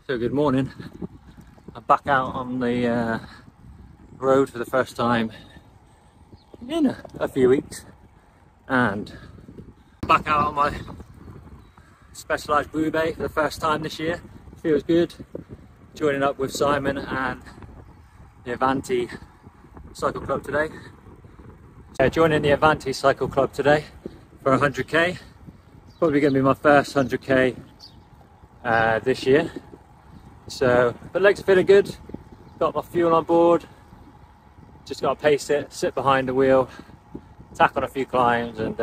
So good morning. I'm back out on the road for the first time in a few weeks, and back out on my Specialized Roubaix for the first time this year. Feels good. Joining up with Simon and the Avanti Cycle Club today. Joining the Avanti Cycle Club today for 100k. Probably going to be my first 100k this year. So the legs are feeling good. Got my fuel on board. Just got to pace it, sit behind the wheel, tack on a few climbs, and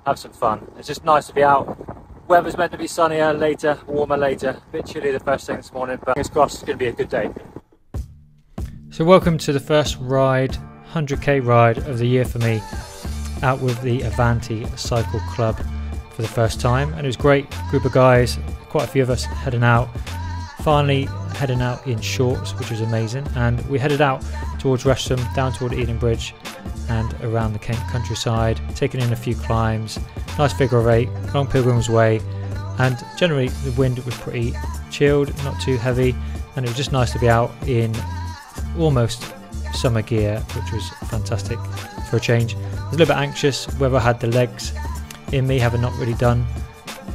have some fun. It's just nice to be out. Weather's meant to be sunnier later, warmer later. A bit chilly the first thing this morning, but fingers crossed it's going to be a good day. So welcome to the first ride, 100k ride of the year for me, out with the Avanti Cycle Club for the first time, and it was great. Group of guys, quite a few of us heading out. Finally heading out in shorts, which was amazing, and we headed out towards Wrexham, down toward Edenbridge and around the Kent countryside, taking in a few climbs. Nice figure of 8 along Pilgrim's Way, and generally the wind was pretty chilled, not too heavy, and it was just nice to be out in almost summer gear, which was fantastic for a change. I was a little bit anxious whether I had the legs in me, having not really done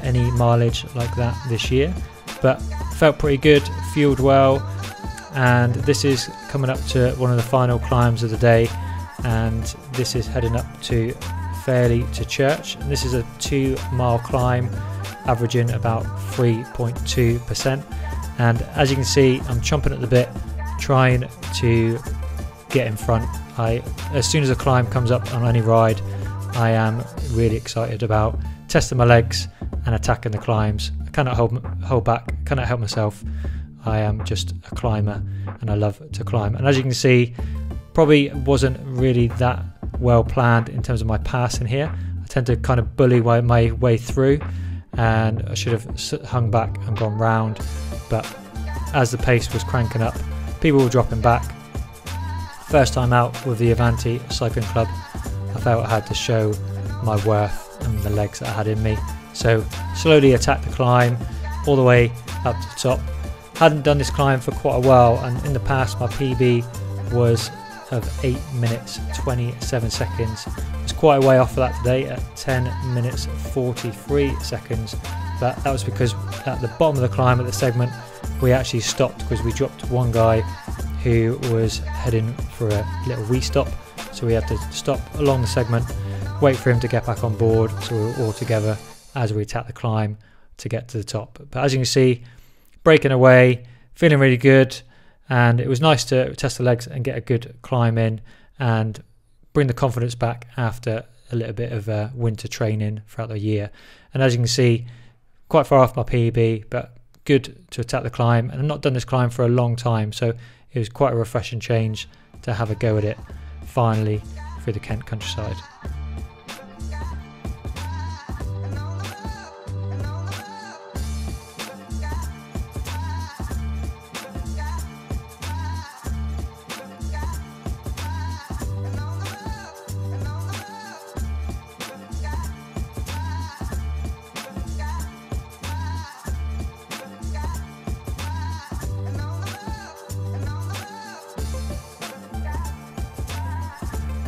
any mileage like that this year, but felt pretty good, fueled well, and this is coming up to one of the final climbs of the day, and this is heading up to Fairley to church, and this is a 2-mile climb averaging about 3.2%, and as you can see I'm chomping at the bit trying to get in front. As soon as a climb comes up on any ride, I am really excited about testing my legs and attacking the climbs. I cannot hold back, cannot help myself. I am just a climber and I love to climb. And as you can see, probably wasn't really that well planned in terms of my passing here. I tend to kind of bully my way through, and I should have hung back and gone round. But as the pace was cranking up, people were dropping back. First time out with the Avanti Cycling Club, I felt I had to show my worth and the legs that I had in me. So slowly attacked the climb all the way up to the top. Hadn't done this climb for quite a while, and in the past my PB was of 8 minutes 27 seconds. It's quite a way off of that today at 10 minutes 43 seconds. But that was because at the bottom of the climb at the segment we actually stopped because we dropped one guy who was heading for a little wee stop. So we had to stop along the segment, wait for him to get back on board, so we were all together as we attack the climb to get to the top. But as you can see, breaking away, feeling really good, and it was nice to test the legs and get a good climb in and bring the confidence back after a little bit of winter training throughout the year. And as you can see, quite far off my PB, but good to attack the climb, and I've not done this climb for a long time, so it was quite a refreshing change to have a go at it finally through the Kent countryside.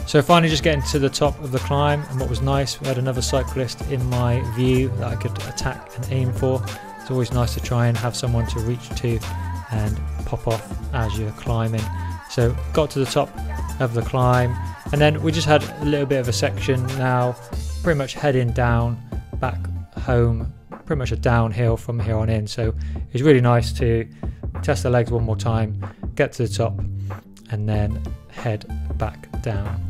So finally just getting to the top of the climb, and what was nice, we had another cyclist in my view that I could attack and aim for. It's always nice to try and have someone to reach to and pop off as you're climbing. So got to the top of the climb, and then we just had a little bit of a section now, pretty much heading down back home, pretty much a downhill from here on in. So it was really nice to test the legs one more time, get to the top, and then head back down.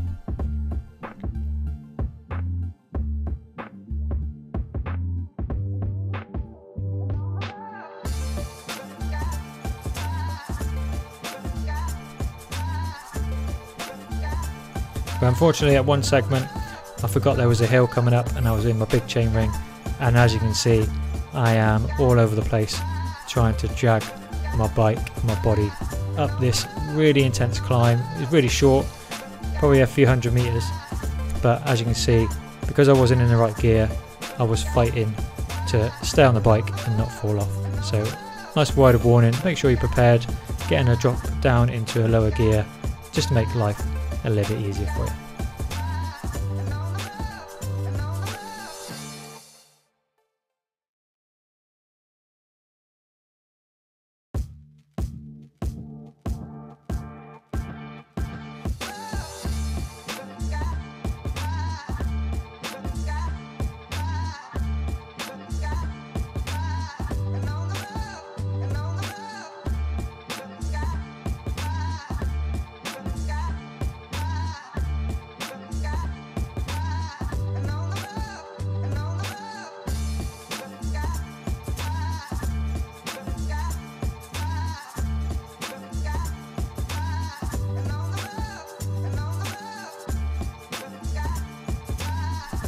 But unfortunately at one segment I forgot there was a hill coming up, and I was in my big chain ring, and as you can see I am all over the place trying to drag my bike and my body up this really intense climb. It's really short, probably a few hundred meters, but as you can see, because I wasn't in the right gear, I was fighting to stay on the bike and not fall off. So nice word of warning, make sure you're prepared, getting a drop down into a lower gear just to make life a little bit easier for you.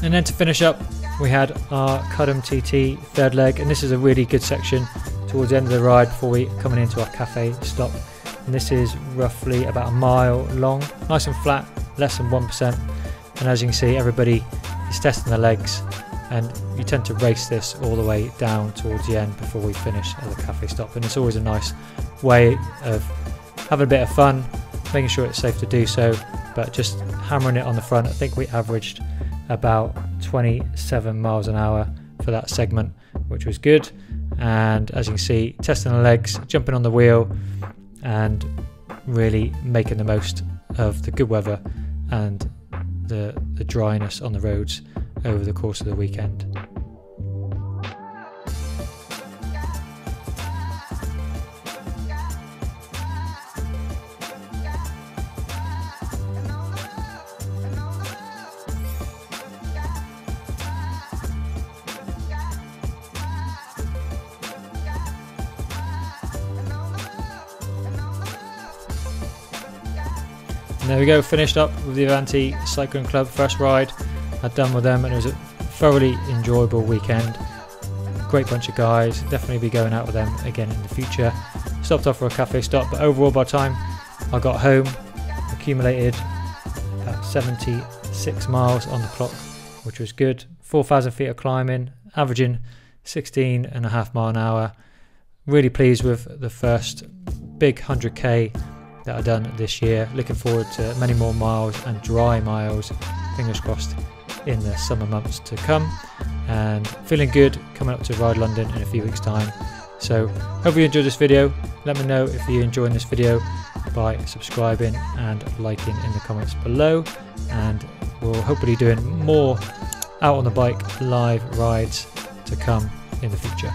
And then to finish up, we had our Cudham TT third leg, and this is a really good section towards the end of the ride before we coming into our cafe stop. And this is roughly about a mile long, nice and flat, less than 1%. And as you can see, everybody is testing the legs, and you tend to race this all the way down towards the end before we finish at the cafe stop. And it's always a nice way of having a bit of fun, making sure it's safe to do so, but just hammering it on the front. I think we averaged about 27 miles an hour for that segment, which was good. And as you can see, testing the legs, jumping on the wheel, and really making the most of the good weather and the dryness on the roads over the course of the weekend. And there we go, finished up with the Avanti Cycling Club first ride. I'd done with them, and it was a thoroughly enjoyable weekend. Great bunch of guys, definitely be going out with them again in the future. Stopped off for a cafe stop, but overall by the time I got home, accumulated about 76 miles on the clock, which was good. 4,000 feet of climbing, averaging 16.5 miles an hour. Really pleased with the first big 100k that I've done this year. Looking forward to many more miles and dry miles, fingers crossed, in the summer months to come. And feeling good coming up to Ride London in a few weeks time. So hope you enjoyed this video. Let me know if you're enjoying this video by subscribing and liking in the comments below, and we'll hopefully doing more out on the bike live rides to come in the future.